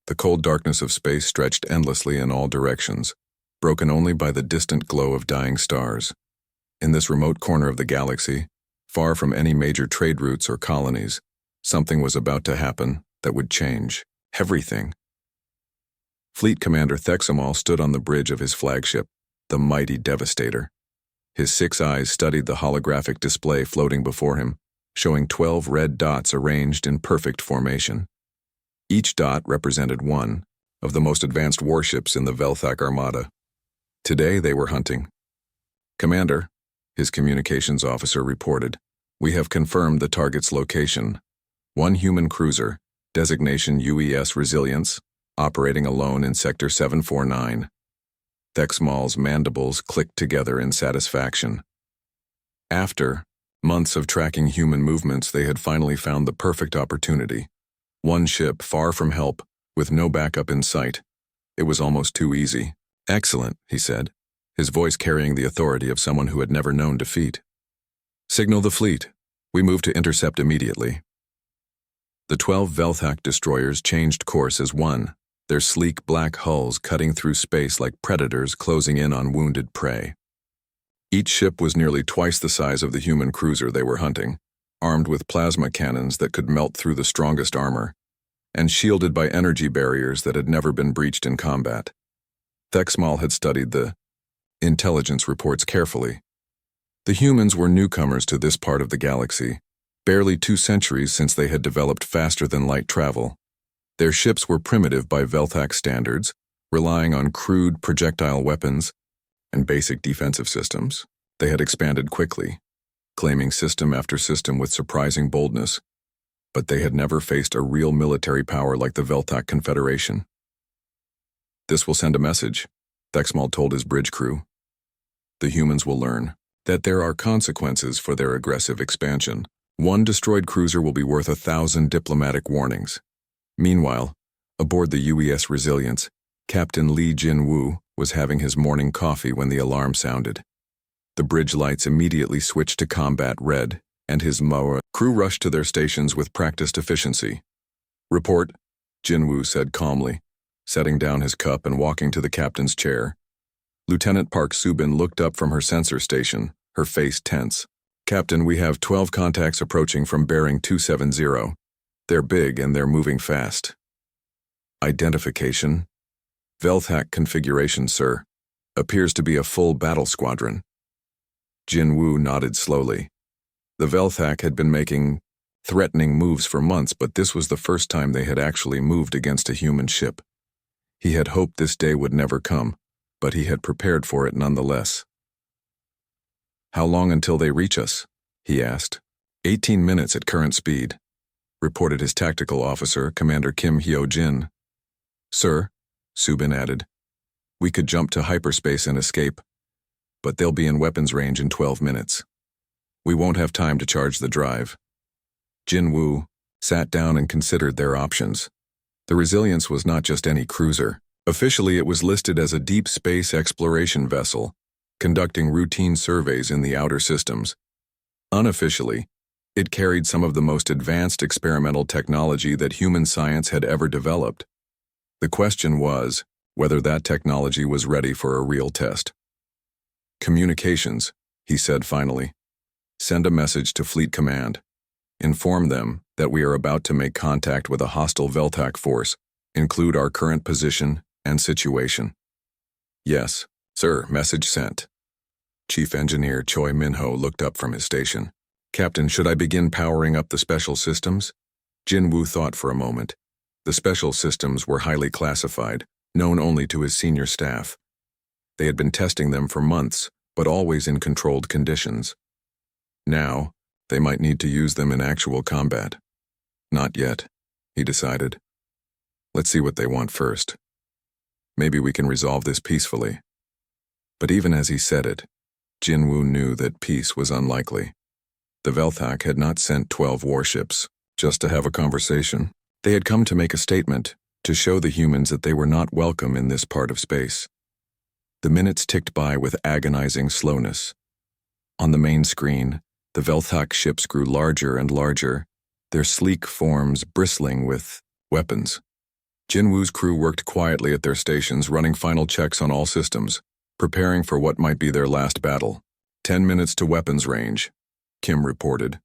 The cold darkness of space stretched endlessly in all directions, broken only by the distant glow of dying stars. In this remote corner of the galaxy, far from any major trade routes or colonies, something was about to happen that would change everything. Fleet Commander Thexamal stood on the bridge of his flagship, the mighty Devastator. His 6 eyes studied the holographic display floating before him, showing 12 red dots arranged in perfect formation. Each dot represented one of the most advanced warships in the Velthak Armada. Today they were hunting. "Commander," his communications officer reported, "we have confirmed the target's location. One human cruiser, designation UES Resilience, operating alone in Sector 749. Thexmal's mandibles clicked together in satisfaction. After months of tracking human movements, they had finally found the perfect opportunity. One ship far from help, with no backup in sight. It was almost too easy. "Excellent," he said, his voice carrying the authority of someone who had never known defeat. "Signal the fleet. We move to intercept immediately." The 12 Velthak destroyers changed course as one, their sleek black hulls cutting through space like predators closing in on wounded prey. Each ship was nearly twice the size of the human cruiser they were hunting, armed with plasma cannons that could melt through the strongest armor, and shielded by energy barriers that had never been breached in combat. Thexmal had studied the intelligence reports carefully. The humans were newcomers to this part of the galaxy, barely 2 centuries since they had developed faster-than-light travel. Their ships were primitive by Velthak standards, relying on crude projectile weapons and basic defensive systems. They had expanded quickly, claiming system after system with surprising boldness, but they had never faced a real military power like the Velthak Confederation. "This will send a message," Thexmal told his bridge crew. "The humans will learn that there are consequences for their aggressive expansion. One destroyed cruiser will be worth 1,000 diplomatic warnings." Meanwhile, aboard the UES Resilience, Captain Li Jinwu was having his morning coffee when the alarm sounded. The bridge lights immediately switched to combat red, and his MOA crew rushed to their stations with practiced efficiency. "Report," Jinwu said calmly, setting down his cup and walking to the captain's chair. Lieutenant Park Subin looked up from her sensor station, her face tense. "Captain, we have 12 contacts approaching from bearing 270. They're big and they're moving fast." "Identification?" "Velthak configuration, sir. Appears to be a full battle squadron." Jinwu nodded slowly. The Velthak had been making threatening moves for months, but this was the first time they had actually moved against a human ship. He had hoped this day would never come, but he had prepared for it nonetheless. "How long until they reach us?" he asked. 18 minutes at current speed," reported his tactical officer, Commander Kim Hyo-jin. "Sir," Subin added, "we could jump to hyperspace and escape, but they'll be in weapons range in 12 minutes. We won't have time to charge the drive." Jinwu sat down and considered their options. The Resilience was not just any cruiser. Officially, it was listed as a deep space exploration vessel, conducting routine surveys in the outer systems. Unofficially, it carried some of the most advanced experimental technology that human science had ever developed. The question was whether that technology was ready for a real test. "Communications," he said finally. "Send a message to Fleet Command. Inform them that we are about to make contact with a hostile Velthak force. Include our current position and situation." "Yes, sir, message sent." Chief Engineer Choi Minho looked up from his station. "Captain, should I begin powering up the special systems?" Jinwu thought for a moment. The special systems were highly classified, known only to his senior staff. They had been testing them for months, but always in controlled conditions. Now, they might need to use them in actual combat. "Not yet," he decided. "Let's see what they want first. Maybe we can resolve this peacefully." But even as he said it, Jinwu knew that peace was unlikely. The Velthak had not sent 12 warships just to have a conversation. They had come to make a statement, to show the humans that they were not welcome in this part of space. The minutes ticked by with agonizing slowness. On the main screen, the Velthak ships grew larger and larger, their sleek forms bristling with weapons. Jinwoo's crew worked quietly at their stations, running final checks on all systems, preparing for what might be their last battle. 10 minutes to weapons range, Kim reported.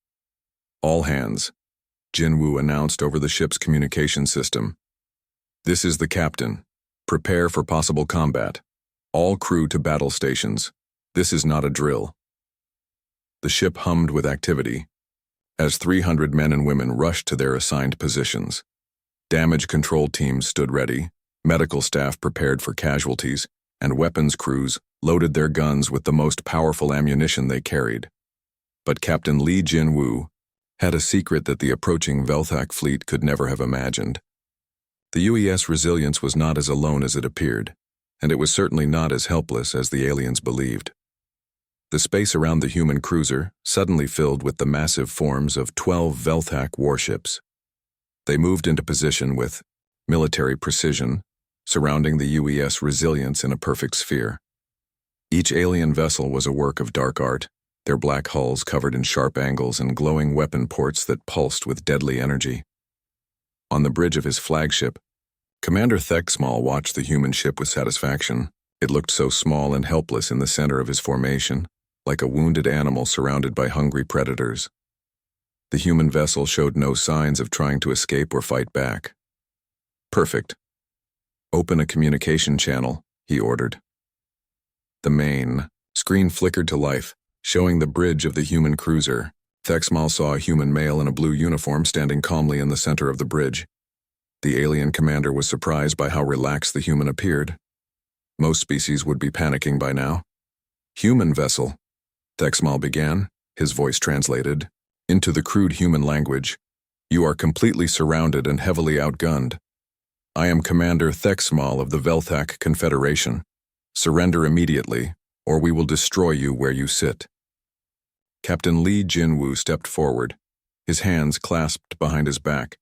All hands, Jinwoo announced over the ship's communication system. This is the captain. Prepare for possible combat. All crew to battle stations. This is not a drill. The ship hummed with activity as 300 men and women rushed to their assigned positions. Damage control teams stood ready, medical staff prepared for casualties, and weapons crews loaded their guns with the most powerful ammunition they carried. But Captain Lee Jinwoo had a secret that the approaching Velthak fleet could never have imagined. The UES Resilience was not as alone as it appeared, and it was certainly not as helpless as the aliens believed. The space around the human cruiser suddenly filled with the massive forms of 12 Velthak warships. They moved into position with military precision, surrounding the UES Resilience in a perfect sphere. Each alien vessel was a work of dark art, their black hulls covered in sharp angles and glowing weapon ports that pulsed with deadly energy. On the bridge of his flagship, Commander Thexmal watched the human ship with satisfaction. It looked so small and helpless in the center of his formation, like a wounded animal surrounded by hungry predators. The human vessel showed no signs of trying to escape or fight back. Perfect. Open a communication channel, he ordered. The main screen flickered to life, showing the bridge of the human cruiser. Thexmal saw a human male in a blue uniform standing calmly in the center of the bridge. The alien commander was surprised by how relaxed the human appeared. Most species would be panicking by now. Human vessel, Thexmal began, his voice translated into the crude human language. You are completely surrounded and heavily outgunned. I am Commander Thexmal of the Velthak Confederation. Surrender immediately, or we will destroy you where you sit. Captain Lee Jinwoo stepped forward, his hands clasped behind his back.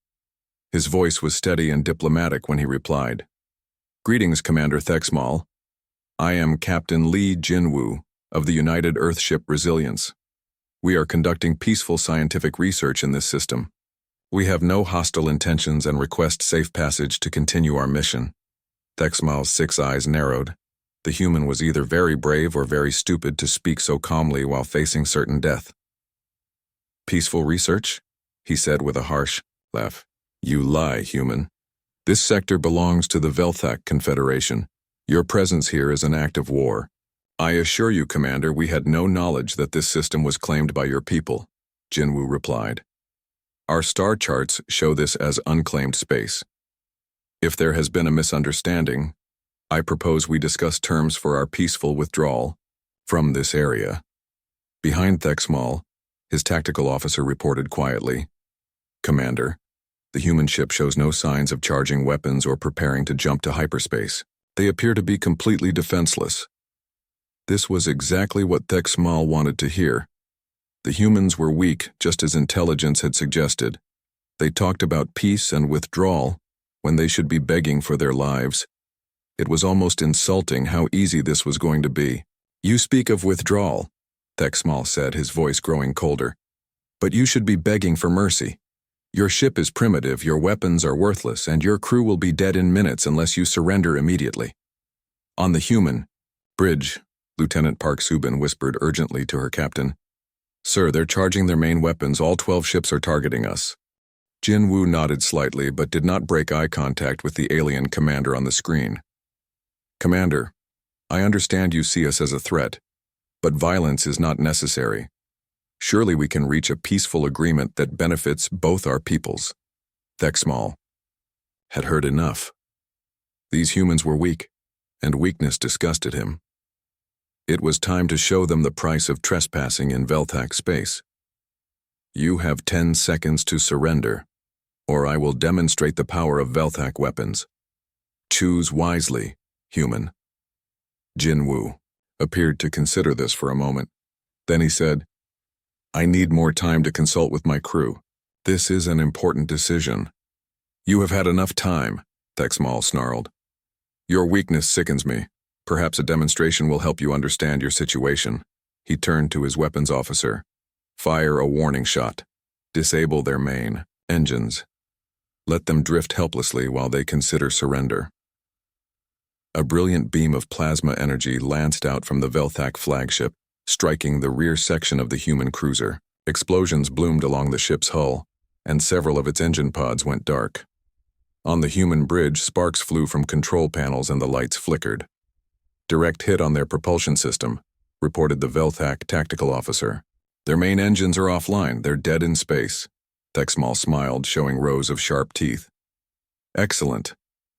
His voice was steady and diplomatic when he replied. Greetings, Commander Thexmal. I am Captain Lee Jinwoo of the United Earthship Resilience. We are conducting peaceful scientific research in this system. We have no hostile intentions and request safe passage to continue our mission. Thexmal's 6 eyes narrowed. The human was either very brave or very stupid to speak so calmly while facing certain death. Peaceful research? He said with a harsh laugh. You lie, human. This sector belongs to the Velthak Confederation. Your presence here is an act of war. I assure you, Commander, we had no knowledge that this system was claimed by your people, Jinwoo replied. Our star charts show this as unclaimed space. If there has been a misunderstanding, I propose we discuss terms for our peaceful withdrawal from this area. Behind Thexmal, his tactical officer reported quietly. Commander, the human ship shows no signs of charging weapons or preparing to jump to hyperspace. They appear to be completely defenseless. This was exactly what Thexmal wanted to hear. The humans were weak, just as intelligence had suggested. They talked about peace and withdrawal when they should be begging for their lives. It was almost insulting how easy this was going to be. You speak of withdrawal, Thexmal said, his voice growing colder. But you should be begging for mercy. Your ship is primitive, your weapons are worthless, and your crew will be dead in minutes unless you surrender immediately. On the human bridge, Lieutenant Park Subin whispered urgently to her captain. Sir, they're charging their main weapons. All 12 ships are targeting us. Jinwoo nodded slightly but did not break eye contact with the alien commander on the screen. Commander, I understand you see us as a threat, but violence is not necessary. Surely we can reach a peaceful agreement that benefits both our peoples. Thexmal had heard enough. These humans were weak, and weakness disgusted him. It was time to show them the price of trespassing in Velthak space. You have 10 seconds to surrender, or I will demonstrate the power of Velthak weapons. Choose wisely, human. Jinwoo appeared to consider this for a moment. Then he said, I need more time to consult with my crew. This is an important decision. You have had enough time, Thexmal snarled. Your weakness sickens me. Perhaps a demonstration will help you understand your situation. He turned to his weapons officer. Fire a warning shot. Disable their main engines. Let them drift helplessly while they consider surrender. A brilliant beam of plasma energy lanced out from the Velthak flagship, striking the rear section of the human cruiser. Explosions bloomed along the ship's hull, and several of its engine pods went dark. On the human bridge, sparks flew from control panels and the lights flickered. Direct hit on their propulsion system, reported the Velthak tactical officer. Their main engines are offline, they're dead in space. Thexmal smiled, showing rows of sharp teeth. Excellent.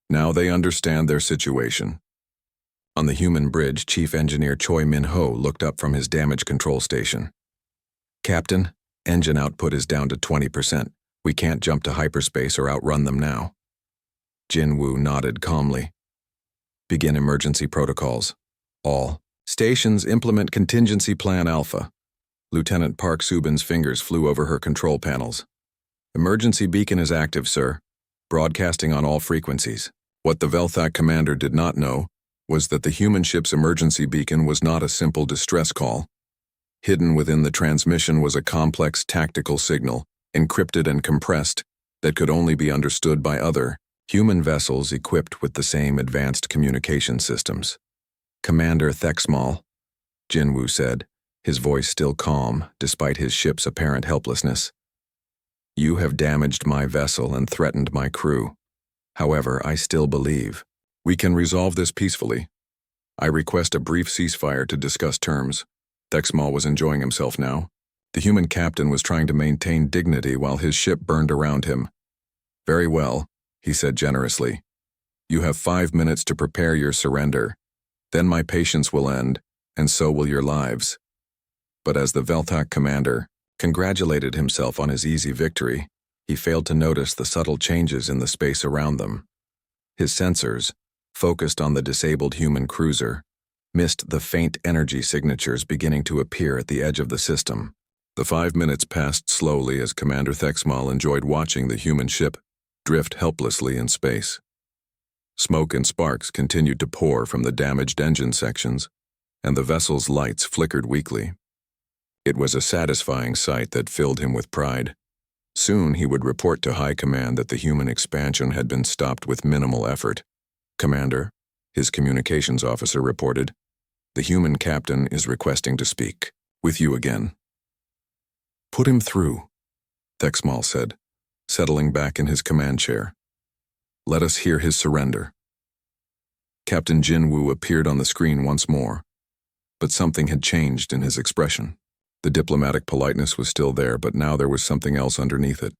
Now they understand their situation. On the human bridge, Chief Engineer Choi Min-ho looked up from his damage control station. Captain, engine output is down to 20%. We can't jump to hyperspace or outrun them now. Jin-Woo nodded calmly. Begin emergency protocols. All stations implement contingency plan Alpha. Lieutenant Park Subin's fingers flew over her control panels. Emergency beacon is active, sir. Broadcasting on all frequencies. What the Velthak commander did not know was that the human ship's emergency beacon was not a simple distress call. Hidden within the transmission was a complex tactical signal, encrypted and compressed, that could only be understood by other human vessels equipped with the same advanced communication systems. Commander Thexmal, Jin-Woo said, his voice still calm despite his ship's apparent helplessness. You have damaged my vessel and threatened my crew. However, I still believe we can resolve this peacefully. I request a brief ceasefire to discuss terms. Thexmal was enjoying himself now. The human captain was trying to maintain dignity while his ship burned around him. Very well, he said generously. You have 5 minutes to prepare your surrender. Then my patience will end, and so will your lives. But as the Velthak commander congratulated himself on his easy victory, he failed to notice the subtle changes in the space around them. His sensors, focused on the disabled human cruiser, missed the faint energy signatures beginning to appear at the edge of the system. The 5 minutes passed slowly as Commander Thexmal enjoyed watching the human ship drift helplessly in space. Smoke and sparks continued to pour from the damaged engine sections, and the vessel's lights flickered weakly. It was a satisfying sight that filled him with pride. Soon he would report to High Command that the human expansion had been stopped with minimal effort. Commander, his communications officer reported, the human captain is requesting to speak with you again. Put him through, Thexmal said, settling back in his command chair. Let us hear his surrender. Captain Jin-Woo appeared on the screen once more, but something had changed in his expression. The diplomatic politeness was still there, but now there was something else underneath it,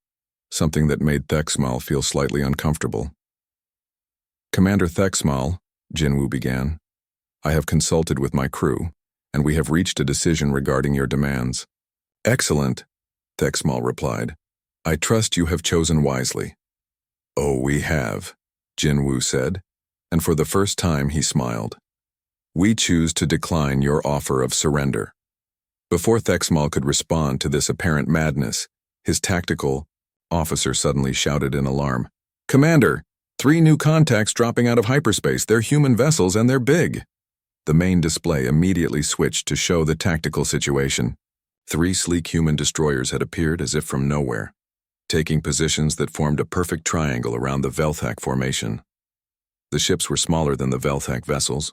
something that made Thexmal feel slightly uncomfortable. Commander Thexmal, Jin-Woo began, I have consulted with my crew, and we have reached a decision regarding your demands. Excellent, Thexmal replied. I trust you have chosen wisely. Oh, we have, Jin-Woo said, and for the first time he smiled. We choose to decline your offer of surrender. Before Thexmal could respond to this apparent madness, his tactical officer suddenly shouted in alarm, Commander, 3 new contacts dropping out of hyperspace. They're human vessels and they're big. The main display immediately switched to show the tactical situation. 3 sleek human destroyers had appeared as if from nowhere, taking positions that formed a perfect triangle around the Velthak formation. The ships were smaller than the Velthak vessels,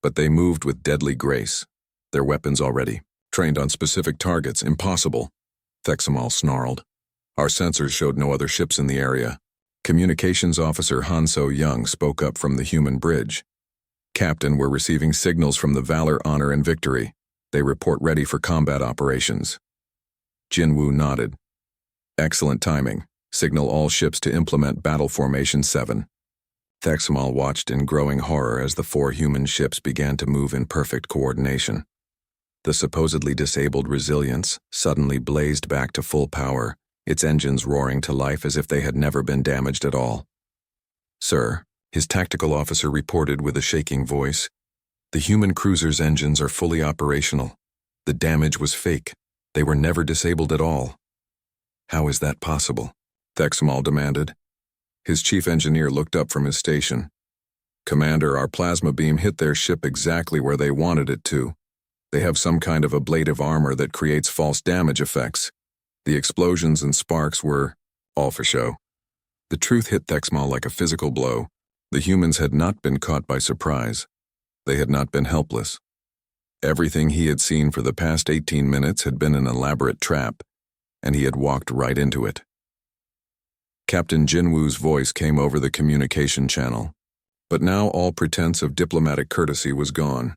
but they moved with deadly grace, their weapons already trained on specific targets. Impossible, Thexmal snarled. Our sensors showed no other ships in the area. Communications Officer Han So-young spoke up from the human bridge. Captain, we're receiving signals from the Valor, Honor, and Victory. They report ready for combat operations. Jin-Woo nodded. Excellent timing. Signal all ships to implement Battle Formation 7. Thexmal watched in growing horror as the 4 human ships began to move in perfect coordination. The supposedly disabled Resilience suddenly blazed back to full power, its engines roaring to life as if they had never been damaged at all. Sir, his tactical officer reported with a shaking voice, the human cruiser's engines are fully operational. The damage was fake. They were never disabled at all. How is that possible? Thexmal demanded. His chief engineer looked up from his station. Commander, our plasma beam hit their ship exactly where they wanted it to. They have some kind of ablative armor that creates false damage effects. The explosions and sparks were all for show. The truth hit Thexmal like a physical blow. The humans had not been caught by surprise. They had not been helpless. Everything he had seen for the past 18 minutes had been an elaborate trap, and he had walked right into it. Captain Jinwoo's voice came over the communication channel, but now all pretense of diplomatic courtesy was gone.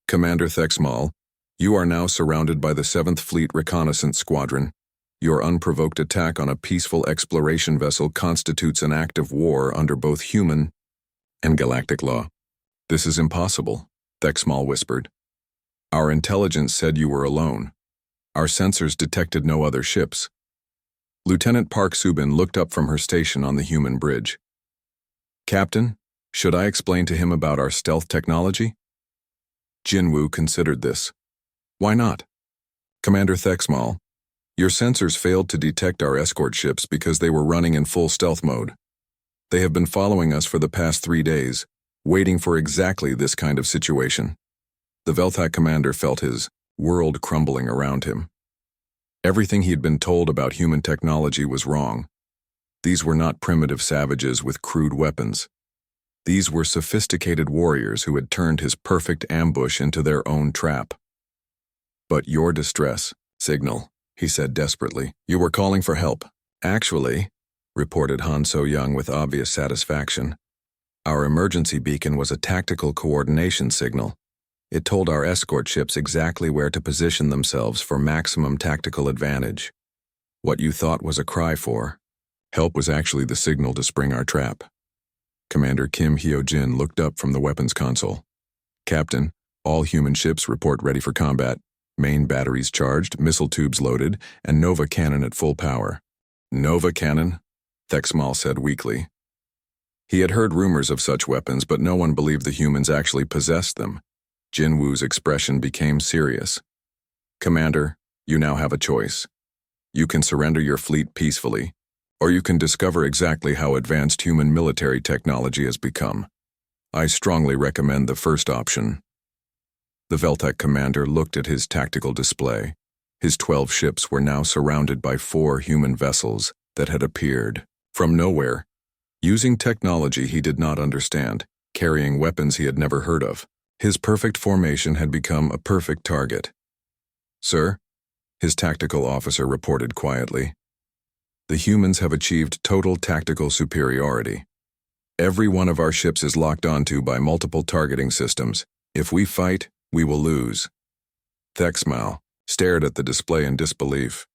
Commander Thexmal, you are now surrounded by the 7th Fleet Reconnaissance Squadron. Your unprovoked attack on a peaceful exploration vessel constitutes an act of war under both human and galactic law. This is impossible, Thexmal whispered. Our intelligence said you were alone. Our sensors detected no other ships. Lieutenant Park Subin looked up from her station on the human bridge. Captain, should I explain to him about our stealth technology? Jinwoo considered this. Why not? Commander Thexmal, your sensors failed to detect our escort ships because they were running in full stealth mode. They have been following us for the past 3 days, waiting for exactly this kind of situation. The Velthak commander felt his world crumbling around him. Everything he had been told about human technology was wrong. These were not primitive savages with crude weapons. These were sophisticated warriors who had turned his perfect ambush into their own trap. But your distress signal, he said desperately. You were calling for help. Actually, reported Han So-young with obvious satisfaction, our emergency beacon was a tactical coordination signal. It told our escort ships exactly where to position themselves for maximum tactical advantage. What you thought was a cry for help was actually the signal to spring our trap. Commander Kim Hyo-jin looked up from the weapons console. Captain, all human ships report ready for combat. Main batteries charged, missile tubes loaded, and Nova cannon at full power. Nova cannon? Thexmal said weakly. He had heard rumors of such weapons, but no one believed the humans actually possessed them. Jinwoo's expression became serious. Commander, you now have a choice. You can surrender your fleet peacefully, or you can discover exactly how advanced human military technology has become. I strongly recommend the first option. The Veltec commander looked at his tactical display. His 12 ships were now surrounded by 4 human vessels that had appeared from nowhere, using technology he did not understand, carrying weapons he had never heard of. His perfect formation had become a perfect target. Sir, his tactical officer reported quietly, the humans have achieved total tactical superiority. Every one of our ships is locked onto by multiple targeting systems. If we fight, we will lose. Thexmal stared at the display in disbelief.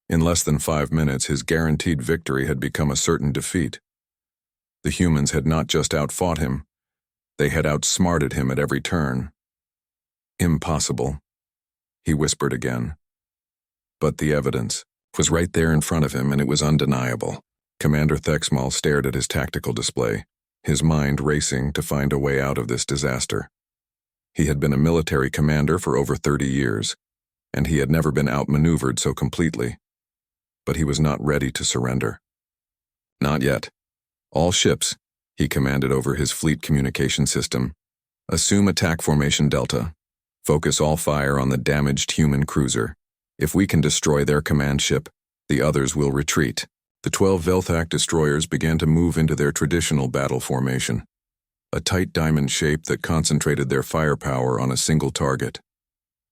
In less than 5 minutes, his guaranteed victory had become a certain defeat. The humans had not just outfought him, they had outsmarted him at every turn. Impossible, he whispered again. But the evidence was right there in front of him, and it was undeniable. Commander Thexmal stared at his tactical display, his mind racing to find a way out of this disaster. He had been a military commander for over 30 years, and he had never been outmaneuvered so completely. But he was not ready to surrender. Not yet. All ships, he commanded over his fleet communication system, assume attack formation Delta. Focus all fire on the damaged human cruiser. If we can destroy their command ship, the others will retreat. The 12 Velthak destroyers began to move into their traditional battle formation, a tight diamond shape that concentrated their firepower on a single target.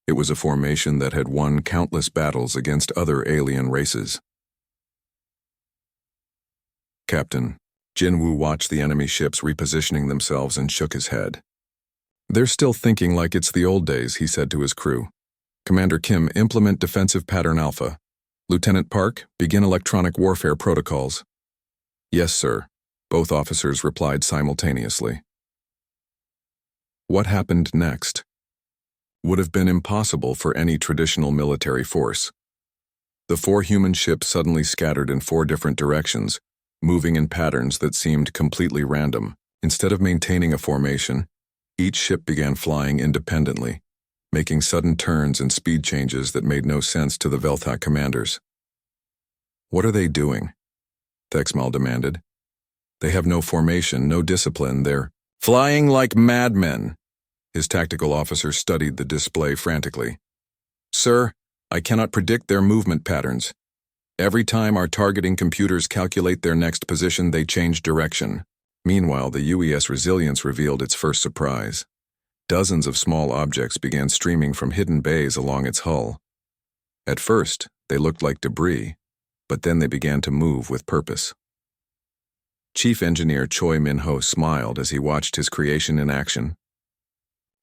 It was a formation that had won countless battles against other alien races. Captain, Jinwoo watched the enemy ships repositioning themselves and shook his head. They're still thinking like it's the old days, he said to his crew. Commander Kim, implement defensive pattern alpha. Lieutenant Park, begin electronic warfare protocols. Yes, sir, both officers replied simultaneously. What happened next would have been impossible for any traditional military force. The 4 human ships suddenly scattered in 4 different directions, moving in patterns that seemed completely random. Instead of maintaining a formation, each ship began flying independently, making sudden turns and speed changes that made no sense to the Velthak commanders. What are they doing? Thexmal demanded. They have no formation, no discipline, they're flying like madmen. His tactical officer studied the display frantically. Sir, I cannot predict their movement patterns. Every time our targeting computers calculate their next position, they change direction. Meanwhile, the UES Resilience revealed its first surprise. Dozens of small objects began streaming from hidden bays along its hull. At first, they looked like debris, but then they began to move with purpose. Chief Engineer Choi Min-ho smiled as he watched his creation in action.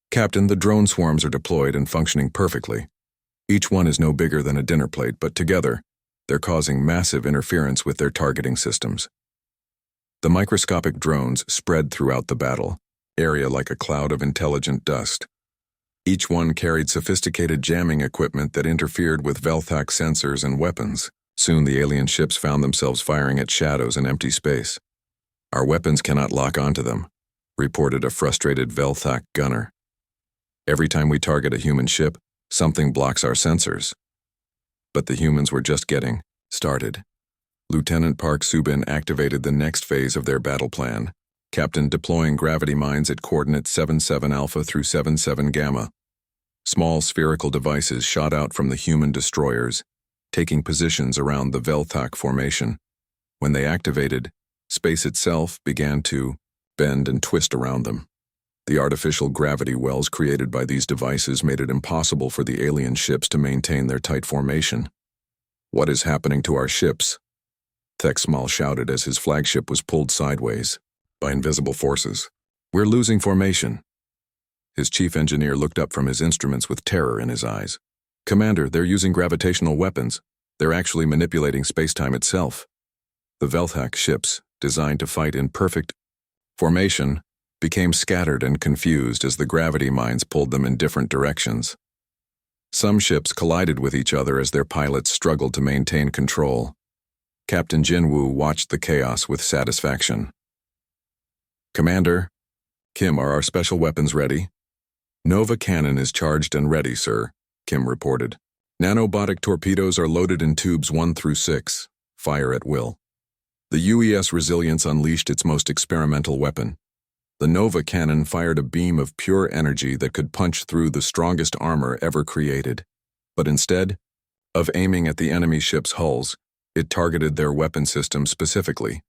Captain, the drone swarms are deployed and functioning perfectly. Each one is no bigger than a dinner plate, but together, they're causing massive interference with their targeting systems. The microscopic drones spread throughout the battle area like a cloud of intelligent dust. Each one carried sophisticated jamming equipment that interfered with Velthak sensors and weapons. Soon the alien ships found themselves firing at shadows in empty space. Our weapons cannot lock onto them, reported a frustrated Velthak gunner. Every time we target a human ship, something blocks our sensors. But the humans were just getting started. Lieutenant Park Subin activated the next phase of their battle plan, Captain deploying gravity mines at coordinates 77 Alpha through 77 Gamma. Small spherical devices shot out from the human destroyers, taking positions around the Velthak formation. When they activated, space itself began to bend and twist around them. The artificial gravity wells created by these devices made it impossible for the alien ships to maintain their tight formation. "What is happening to our ships?" Thexmal shouted as his flagship was pulled sideways by invisible forces. "We're losing formation." His chief engineer looked up from his instruments with terror in his eyes. "Commander, they're using gravitational weapons. They're actually manipulating space-time itself." The Velthak ships, designed to fight in perfect formation, became scattered and confused as the gravity mines pulled them in different directions. Some ships collided with each other as their pilots struggled to maintain control. Captain Jinwoo watched the chaos with satisfaction. "Commander, Kim, are our special weapons ready?" "Nova cannon is charged and ready, sir," Kim reported. "Nanobotic torpedoes are loaded in tubes 1 through 6. Fire at will." The UES Resilience unleashed its most experimental weapon. The Nova cannon fired a beam of pure energy that could punch through the strongest armor ever created. But instead of aiming at the enemy ship's hulls, it targeted their weapon system specifically.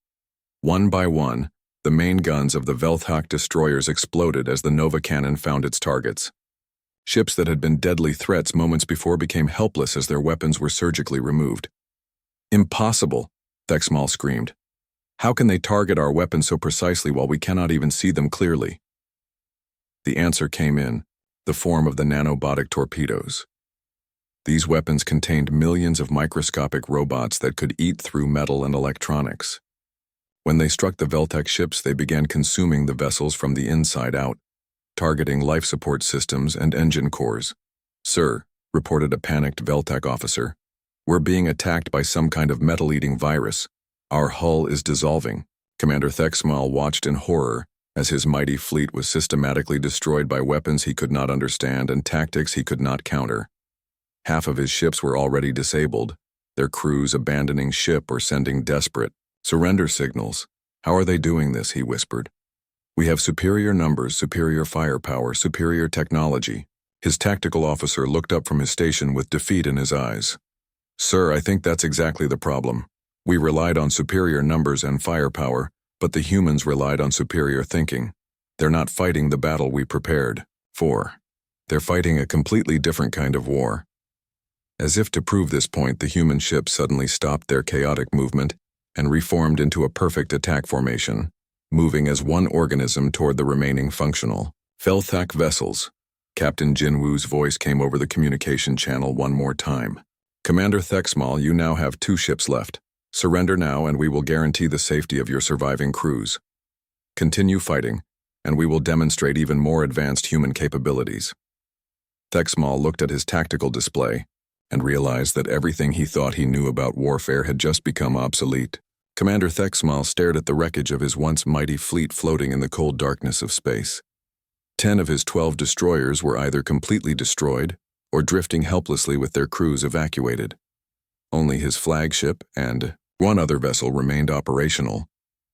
One by one, the main guns of the Velthak destroyers exploded as the Nova cannon found its targets. Ships that had been deadly threats moments before became helpless as their weapons were surgically removed. "Impossible," Thexmal screamed. "How can they target our weapons so precisely while we cannot even see them clearly?" The answer came in the form of the nanobotic torpedoes. These weapons contained millions of microscopic robots that could eat through metal and electronics. When they struck the Velthak ships, they began consuming the vessels from the inside out, targeting life support systems and engine cores. "Sir," reported a panicked Velthak officer, "we're being attacked by some kind of metal-eating virus. Our hull is dissolving." Commander Thexmal watched in horror as his mighty fleet was systematically destroyed by weapons he could not understand and tactics he could not counter. Half of his ships were already disabled, their crews abandoning ship or sending desperate surrender signals. "How are they doing this?" he whispered. "We have superior numbers, superior firepower, superior technology." His tactical officer looked up from his station with defeat in his eyes. "Sir, I think that's exactly the problem. We relied on superior numbers and firepower, but the humans relied on superior thinking. They're not fighting the battle we prepared for. They're fighting a completely different kind of war." As if to prove this point, the human ships suddenly stopped their chaotic movement and reformed into a perfect attack formation, moving as one organism toward the remaining functional Velthak vessels. Captain Jinwoo's voice came over the communication channel one more time. "Commander Thexmal, you now have 2 ships left. Surrender now and we will guarantee the safety of your surviving crews. Continue fighting, and we will demonstrate even more advanced human capabilities." Thexmal looked at his tactical display and realized that everything he thought he knew about warfare had just become obsolete. Commander Thexmal stared at the wreckage of his once mighty fleet floating in the cold darkness of space. 10 of his 12 destroyers were either completely destroyed or drifting helplessly with their crews evacuated. Only his flagship and one other vessel remained operational,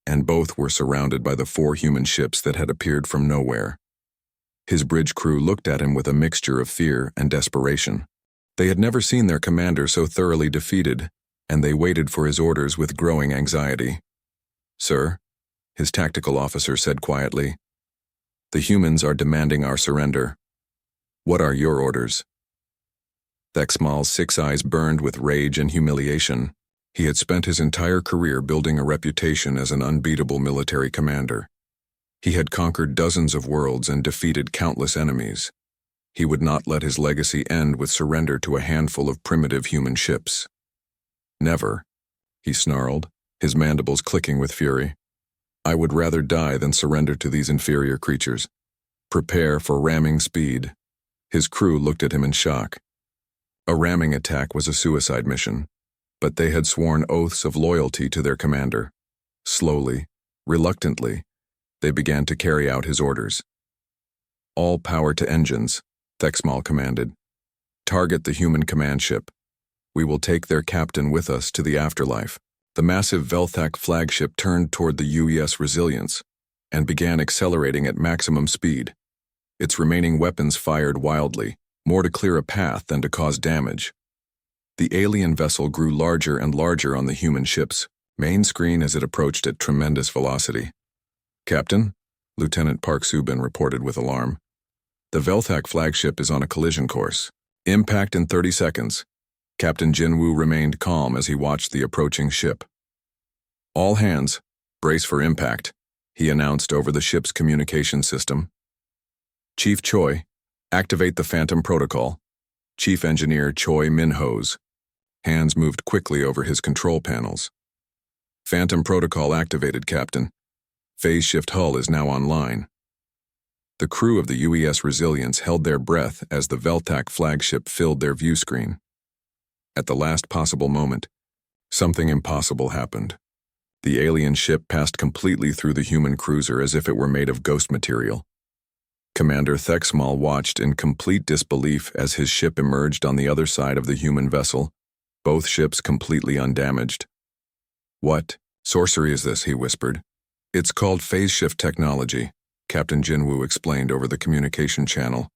and both were surrounded by the 4 human ships that had appeared from nowhere. His bridge crew looked at him with a mixture of fear and desperation. They had never seen their commander so thoroughly defeated, and they waited for his orders with growing anxiety. "Sir," his tactical officer said quietly, "the humans are demanding our surrender. What are your orders?" Thexmal's 6 eyes burned with rage and humiliation. He had spent his entire career building a reputation as an unbeatable military commander. He had conquered dozens of worlds and defeated countless enemies. He would not let his legacy end with surrender to a handful of primitive human ships. "Never," he snarled, his mandibles clicking with fury. "I would rather die than surrender to these inferior creatures. Prepare for ramming speed." His crew looked at him in shock. A ramming attack was a suicide mission, but they had sworn oaths of loyalty to their commander. Slowly, reluctantly, they began to carry out his orders. "All power to engines," Thexmal commanded. "Target the human command ship. We will take their captain with us to the afterlife." The massive Velthak flagship turned toward the UES Resilience and began accelerating at maximum speed. Its remaining weapons fired wildly, more to clear a path than to cause damage. The alien vessel grew larger and larger on the human ship's main screen as it approached at tremendous velocity. "Captain," Lieutenant Park Subin reported with alarm, "the Velthak flagship is on a collision course. Impact in 30 seconds. Captain Jinwoo remained calm as he watched the approaching ship. "All hands, brace for impact," he announced over the ship's communication system. "Chief Choi, activate the Phantom Protocol." Chief Engineer Choi Min-ho's hands moved quickly over his control panels. "Phantom Protocol activated, Captain. Phase shift hull is now online." The crew of the UES Resilience held their breath as the Velthak flagship filled their view screen. At the last possible moment, something impossible happened. The alien ship passed completely through the human cruiser as if it were made of ghost material. Commander Thexmal watched in complete disbelief as his ship emerged on the other side of the human vessel, both ships completely undamaged. "What sorcery is this?" he whispered. "It's called phase shift technology," Captain Jinwoo explained over the communication channel.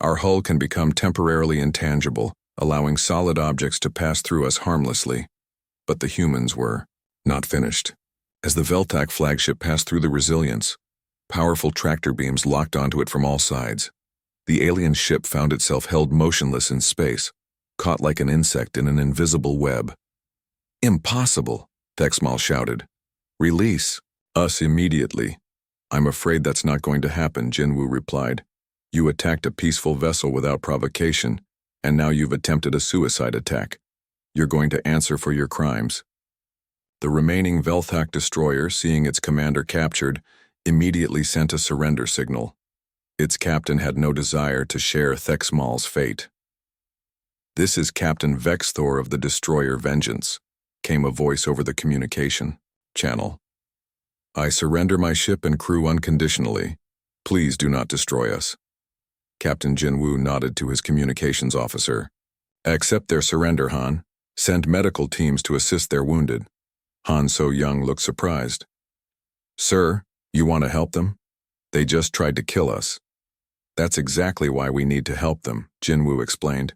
"Our hull can become temporarily intangible, allowing solid objects to pass through us harmlessly." But the humans were not finished. As the Velthak flagship passed through the Resilience, powerful tractor beams locked onto it from all sides. The alien ship found itself held motionless in space, caught like an insect in an invisible web. "Impossible," Thexmal shouted. "Release us immediately." "I'm afraid that's not going to happen," Jinwoo replied. "You attacked a peaceful vessel without provocation, and now you've attempted a suicide attack. You're going to answer for your crimes." The remaining Velthak destroyer, seeing its commander captured, immediately sent a surrender signal. Its captain had no desire to share Thexmal's fate. "This is Captain Vexthor of the destroyer Vengeance," came a voice over the communication channel. "I surrender my ship and crew unconditionally. Please do not destroy us." Captain Jinwoo nodded to his communications officer. "Accept their surrender, Han. Send medical teams to assist their wounded." Han So-young looked surprised. "Sir, you want to help them? They just tried to kill us." "That's exactly why we need to help them," Jinwoo explained.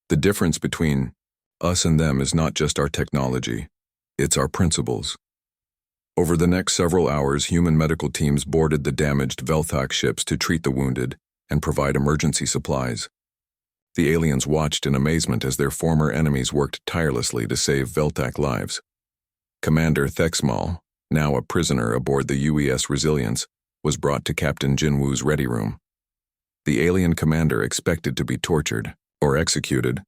"The difference between us and them is not just our technology, it's our principles." Over the next several hours, human medical teams boarded the damaged Velthak ships to treat the wounded and provide emergency supplies. The aliens watched in amazement as their former enemies worked tirelessly to save Velthak lives. Commander Thexmal, now a prisoner aboard the UES Resilience, was brought to Captain Jinwoo's ready room. The alien commander expected to be tortured or executed,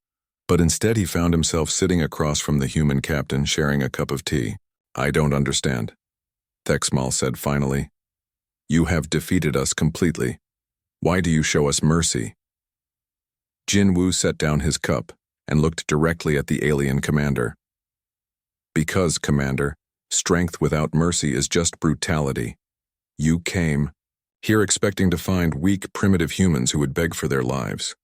but instead he found himself sitting across from the human captain sharing a cup of tea. "I don't understand," Thexmal said finally. "You have defeated us completely. Why do you show us mercy?" Jinwoo set down his cup and looked directly at the alien commander. "Because, Commander, strength without mercy is just brutality. You came here expecting to find weak, primitive humans who would beg for their lives.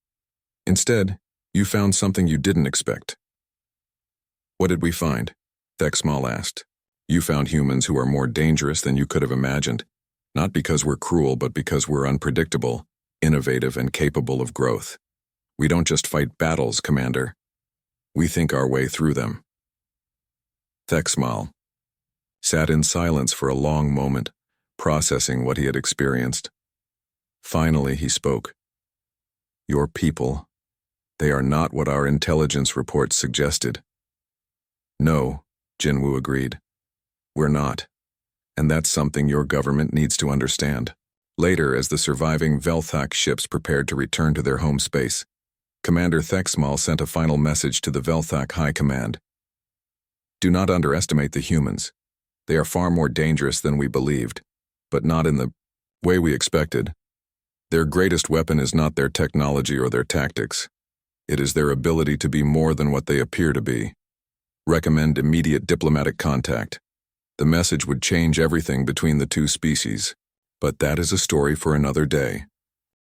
Instead, you found something you didn't expect." "What did we find?" Thexmal asked. "You found humans who are more dangerous than you could have imagined, not because we're cruel, but because we're unpredictable, innovative, and capable of growth. We don't just fight battles, Commander. We think our way through them." Thexmal sat in silence for a long moment, processing what he had experienced. Finally, he spoke. Your people, they are not what our intelligence reports suggested. No, Jinwoo agreed. We're not. And that's something your government needs to understand. Later, as the surviving Velthak ships prepared to return to their home space, Commander Thexmal sent a final message to the Velthak High Command. Do not underestimate the humans. They are far more dangerous than we believed, but not in the way we expected. Their greatest weapon is not their technology or their tactics. It is their ability to be more than what they appear to be. Recommend immediate diplomatic contact. The message would change everything between the two species, but that is a story for another day.